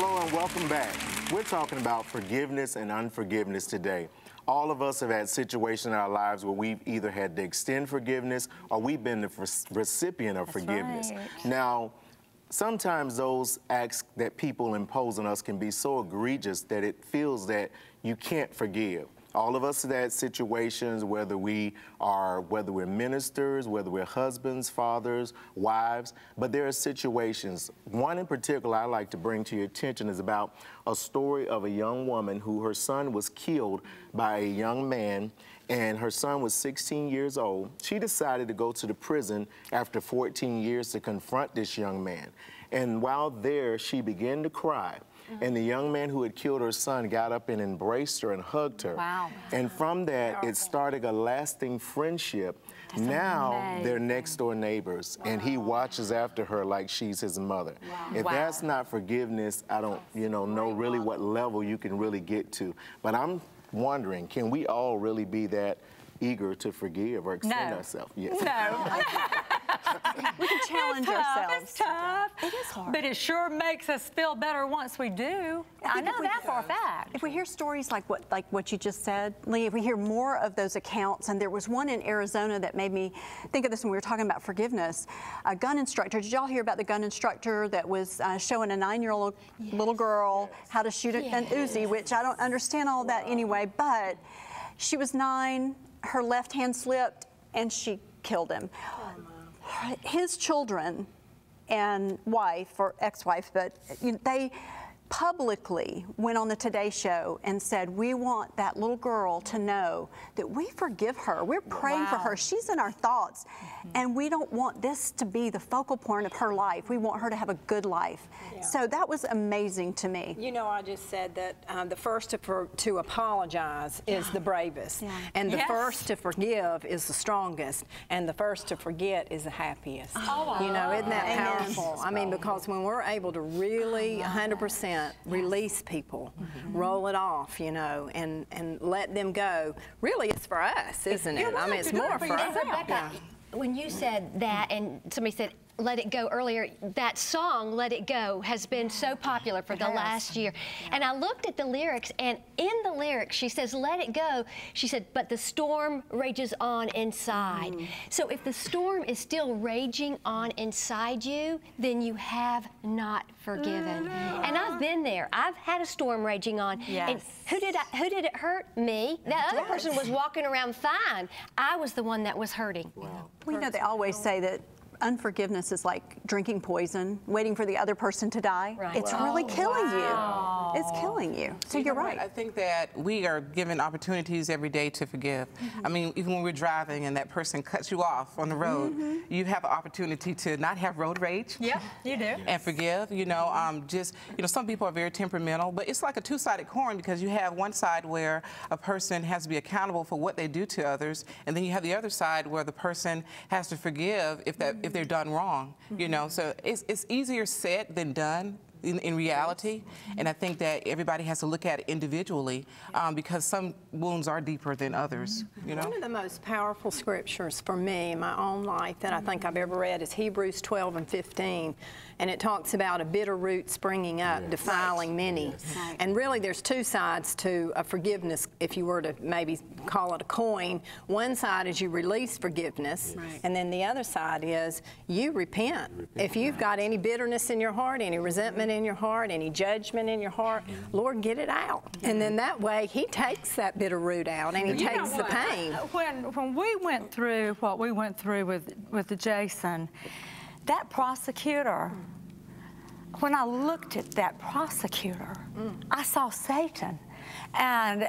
Hello and welcome back. We're talking about forgiveness and unforgiveness today. All of us have had situations in our lives where we've either had to extend forgiveness or we've been the recipient of forgiveness. Right. Now, sometimes those acts that people impose on us can be so egregious that it feels that you can't forgive. All of us have had situations, whether we're ministers, whether we're husbands, fathers, wives, but there are situations. One in particular I like to bring to your attention is about a story of a young woman who her son was killed by a young man, and her son was 16 years old. She decided to go to the prison after 14 years to confront this young man. And while there, she began to cry. And the young man who had killed her son got up and embraced her and hugged her. Wow. And from that, it started a lasting friendship. Now they're next door neighbors, and he watches after her like she's his mother. If that's not forgiveness, I don't, know really what level you can really get to. But I'm wondering, can we all really be that eager to forgive or extend ourselves? Yes. No. We can challenge ourselves. It's tough. It is hard. But it sure makes us feel better once we do. I know that for a fact. If we hear stories like what you just said, Lee, if we hear more of those accounts, and there was one in Arizona that made me think of this when we were talking about forgiveness. A gun instructor, did y'all hear about the gun instructor that was showing a 9-year-old little girl how to shoot an Uzi, which I don't understand all that anyway, but she was 9, her left hand slipped, and she killed him. His children and wife, or ex-wife, but they publicly went on the Today Show and said, we want that little girl to know that we forgive her. We're praying for her. She's in our thoughts. And we don't want this to be the focal point of her life. We want her to have a good life. So that was amazing to me. You know, I just said that the first to apologize is the bravest. And the first to forgive is the strongest. And the first to forget is the happiest. You know, isn't that powerful? I mean, because when we're able to really 100% release people, roll it off, and let them go, really it's for us, isn't it? I mean, it's more for us. Rebecca, when you said that and somebody said, let it go earlier, that song, Let It Go, has been so popular for the last year. And I looked at the lyrics, and in the lyrics, she says, let it go. She said, but the storm rages on inside. So if the storm is still raging on inside you, then you have not forgiven. And I've been there. I've had a storm raging on. And who did it hurt? Me. That other person was walking around fine. I was the one that was hurting. Well, they always say that unforgiveness is like drinking poison, waiting for the other person to die. It's really killing you. It's killing you. So you're right. I think that we are given opportunities every day to forgive. I mean, even when we're driving and that person cuts you off on the road, you have an opportunity to not have road rage. Yeah, you do. And forgive. Some people are very temperamental, but it's like a two-sided coin, because you have one side where a person has to be accountable for what they do to others, and then you have the other side where the person has to forgive if they're done wrong, so it's easier said than done in reality, and I think that everybody has to look at it individually, because some wounds are deeper than others. One of the most powerful scriptures for me in my own life that I think I've ever read is Hebrews 12:15, and it talks about a bitter root springing up, defiling many. And really, there's two sides to forgiveness, if you were to maybe call it a coin. One side is you release forgiveness, and then the other side is you repent. If you've got any bitterness in your heart, any resentment in your heart, any judgment in your heart, Lord, get it out. And then that way, He takes that bitter root out, and He takes the pain. When we went through what we went through with Jason, that prosecutor, when I looked at that prosecutor, I saw Satan. And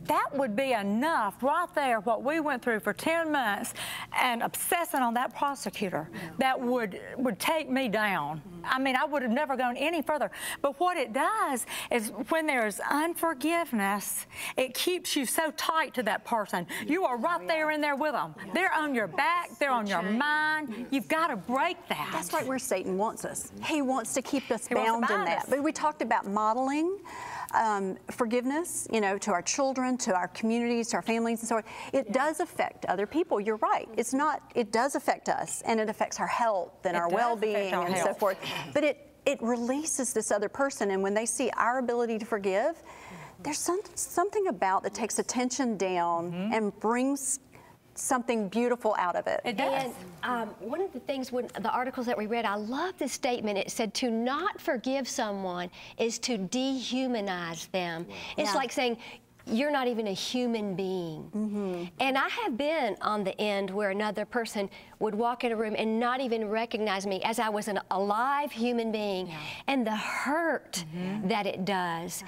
that would be enough right there, what we went through for 10 months and obsessing on that prosecutor, that would take me down. I mean, I would have never gone any further. But what it does is when there's unforgiveness, it keeps you so tight to that person. You are right there in there with them. They're on your back, they're on your mind. You've got to break that. That's right where Satan wants us. He wants to keep us bound in that. But we talked about modeling forgiveness, to our children, to our communities, to our families, and so on. It does affect other people. You're right. It does affect us, and it affects our health and our well-being and so forth. But it releases this other person. And when they see our ability to forgive, there's something about that takes the tension down and brings something beautiful out of it. It does. And one of the things, when the articles that we read, I love this statement. It said to not forgive someone is to dehumanize them. It's like saying, you're not even a human being. And I have been on the end where another person would walk in a room and not even recognize me as I was an alive human being. And the hurt that it does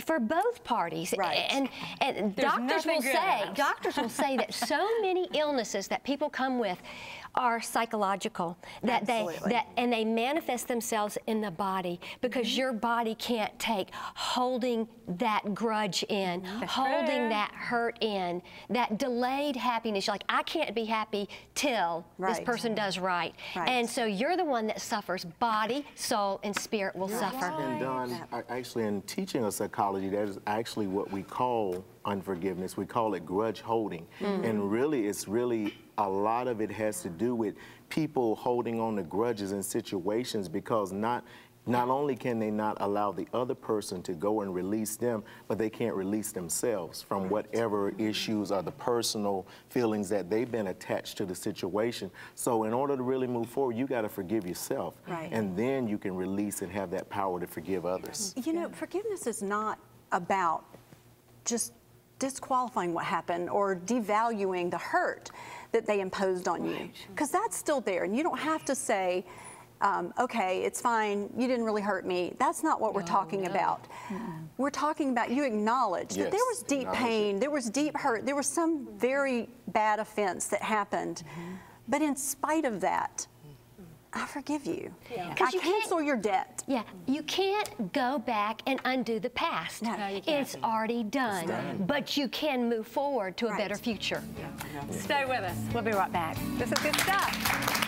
for both parties. And doctors will say that so many illnesses that people come with are psychological, that they manifest themselves in the body, because your body can't take holding that grudge in, holding that hurt in, that delayed happiness. Like, I can't be happy till this person does right. And so you're the one that suffers. Body, soul, and spirit will suffer. And done, actually, in teaching us psychology, that is actually what we call unforgiveness. We call it grudge holding. And really, it's really a lot of it has to do with people holding on to grudges in situations, because not only can they not allow the other person to go and release them, but they can't release themselves from whatever issues or the personal feelings that they've been attached to the situation. So in order to really move forward, you got to forgive yourself. And then you can release and have that power to forgive others. You know, forgiveness is not about just disqualifying what happened or devaluing the hurt that they imposed on you, because that's still there, and you don't have to say, okay, it's fine, you didn't really hurt me. That's not what we're talking about. We're talking about you acknowledge that there was deep pain, there was deep hurt, there was some very bad offense that happened, but in spite of that, I forgive you. I cancel your debt. You can't go back and undo the past. No, you can't. It's already done. But you can move forward to a better future. Stay with us. We'll be right back. This is good stuff.